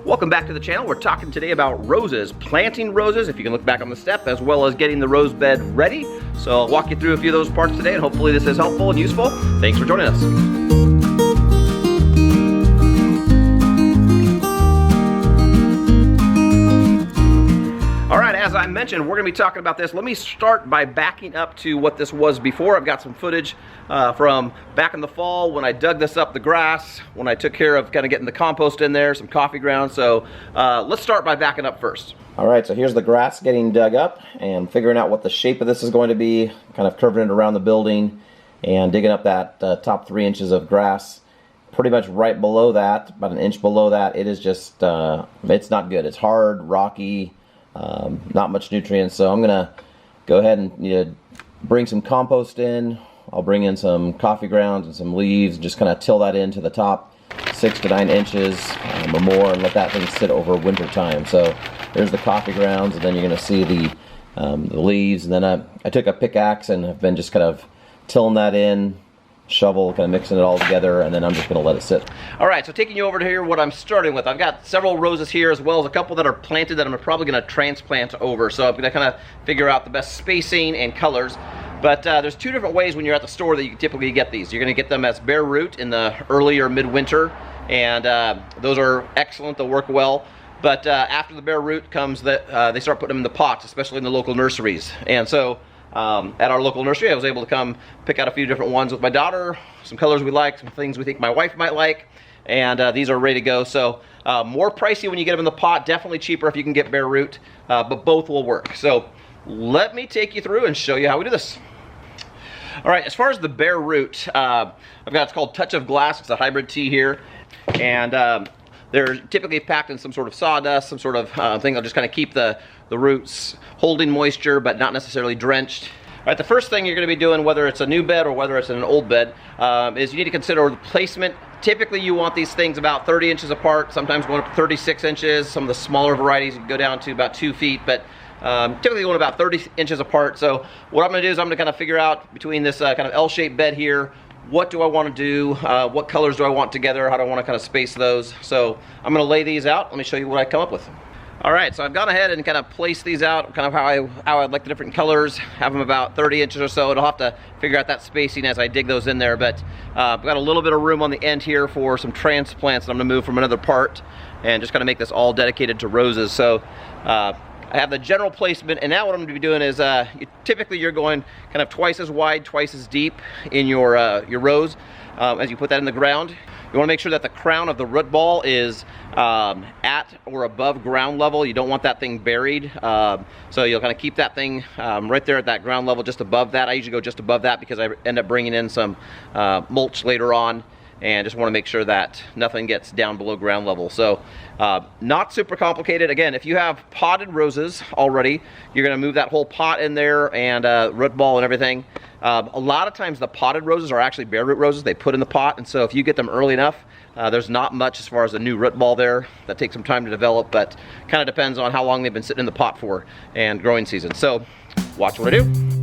Welcome back to the channel. We're talking today about roses, planting roses, if you can look back on the step, as well as getting the rose bed ready. So I'll walk you through a few of those parts today, and hopefully this is helpful and useful. Thanks for joining us. All right, as I mentioned, we're gonna be talking about this. Let me start by backing up to what this was before. I've got some footage from back in the fall when I dug this up, the grass, when I took care of kind of getting the compost in there, some coffee grounds. So let's start by backing up first. All right, so here's the grass getting dug up and figuring out what the shape of this is going to be, kind of curving it around the building and digging up that top 3 inches of grass. Pretty much right below that, about an inch below that, it is just, it's not good. It's hard, rocky, not much nutrients, so I'm gonna go ahead and bring some compost in. I'll bring in some coffee grounds and some leaves, just kind of till that into the top 6 to 9 inches or more, and let that thing sit over winter time. So there's the coffee grounds, and then you're gonna see the leaves, and then I took a pickaxe and have been just kind of tilling that in, shovel, kind of mixing it all together, and then I'm just going to let it sit. All right, so taking you over to here, what I'm starting with, I've got several roses here, as well as a couple that are planted that I'm probably going to transplant over. So I'm going to kind of figure out the best spacing and colors. But there's 2 different ways when you're at the store that you can typically get these. You're going to get them as bare root in the early or midwinter, and those are excellent. They'll work well. But after the bare root comes, they start putting them in the pots, especially in the local nurseries. And so at our local nursery, I was able to come pick out a few different ones with my daughter, some colors we like, some things we think my wife might like, and these are ready to go. So more pricey when you get them in the pot, definitely cheaper if you can get bare root, but both will work. So let me take you through and show you how we do this. All right, as far as the bare root, I've got, it's called Touch of Glass. It's a hybrid tea here, and they're typically packed in some sort of sawdust, some sort of thing that'll just kind of keep the roots holding moisture, but not necessarily drenched. All right, the first thing you're going to be doing, whether it's a new bed or whether it's in an old bed, is you need to consider the placement. Typically, you want these things about 30 inches apart, sometimes going up to 36 inches. Some of the smaller varieties you can go down to about 2 feet, but typically going about 30 inches apart. So what I'm going to do is I'm going to kind of figure out between this kind of L-shaped bed here, what do I want to do, what colors do I want together, how do I want to kind of space those. So I'm going to lay these out. Let me show you what I come up with. All right, so I've gone ahead and kind of placed these out, kind of how I'd like the different colors, have them about 30 inches or so, and I'll have to figure out that spacing as I dig those in there, but I've got a little bit of room on the end here for some transplants that I'm going to move from another part and just kind of make this all dedicated to roses. So I have the general placement, and now what I'm going to be doing is typically you're going kind of twice as wide, twice as deep in your rows as you put that in the ground. You want to make sure that the crown of the root ball is at or above ground level. You don't want that thing buried. So you'll kind of keep that thing right there at that ground level, just above that. I usually go just above that because I end up bringing in some mulch later on, and just want to make sure that nothing gets down below ground level. So not super complicated. Again, if you have potted roses already, you're going to move that whole pot in there and root ball and everything. A lot of times the potted roses are actually bare root roses they put in the pot, and so if you get them early enough, there's not much as far as a new root ball there. That takes some time to develop, but kind of depends on how long they've been sitting in the pot for and growing season. So watch what I do.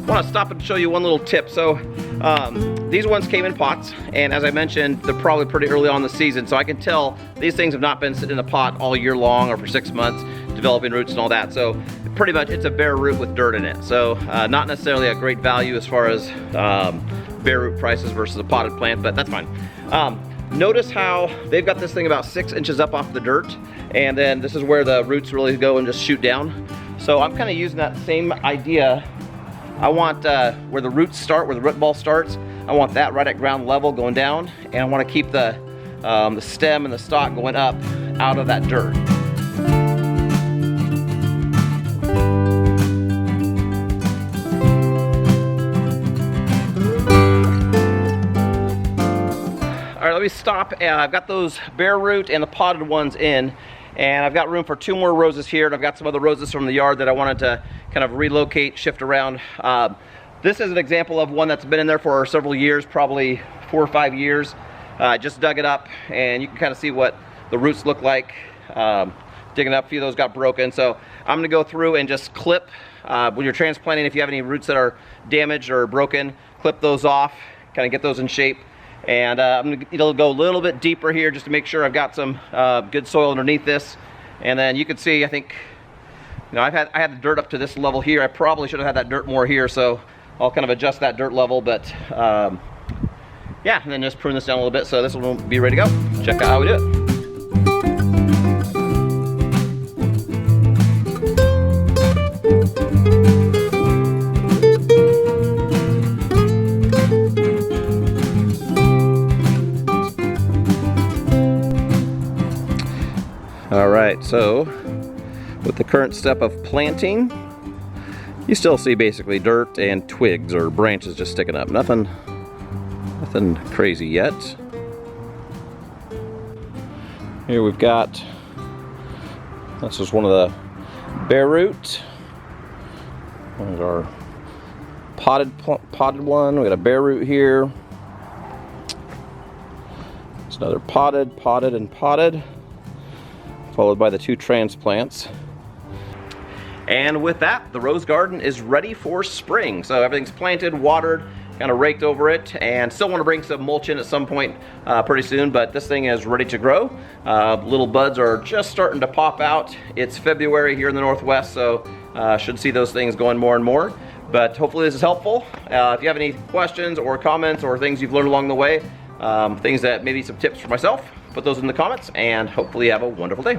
I want to stop and show you one little tip. So these ones came in pots, and as I mentioned, they're probably pretty early on in the season, so I can tell these things have not been sitting in a pot all year long or for 6 months developing roots and all that. So pretty much it's a bare root with dirt in it, so not necessarily a great value as far as bare root prices versus a potted plant, but that's fine. Notice how they've got this thing about 6 inches up off the dirt, and then this is where the roots really go and just shoot down. So I'm kind of using that same idea. I want where the roots start, where the root ball starts, I want that right at ground level going down, and I want to keep the stem and the stalk going up out of that dirt. All right, let me stop. I've got those bare root and the potted ones in, and I've got room for 2 more roses here, and I've got some other roses from the yard that I wanted to kind of relocate, shift around. This is an example of one that's been in there for several years, probably 4 or 5 years. I just dug it up, and you can kind of see what the roots look like. Digging up, a few of those got broken, so I'm going to go through and just clip when you're transplanting. If you have any roots that are damaged or broken, clip those off, kind of get those in shape. And I'm going to go a little bit deeper here just to make sure I've got some good soil underneath this. And then you can see, I think, you know, I had the dirt up to this level here. I probably should have had that dirt more here, so I'll kind of adjust that dirt level. But yeah, and then just prune this down a little bit, so this will be ready to go. Check out how we do it. All right, so with the current step of planting, you still see basically dirt and twigs or branches just sticking up. Nothing crazy yet. Here we've got, this is one of the bare root. There's our potted one. We got a bare root here. It's another potted, and potted, followed by the 2 transplants. And with that, the rose garden is ready for spring. So everything's planted, watered, kind of raked over it, and still want to bring some mulch in at some point pretty soon, but this thing is ready to grow. Little buds are just starting to pop out. It's February here in the Northwest, so should see those things going more and more. But hopefully this is helpful. If you have any questions or comments or things you've learned along the way, things that maybe some tips for myself, put those in the comments, and hopefully you have a wonderful day.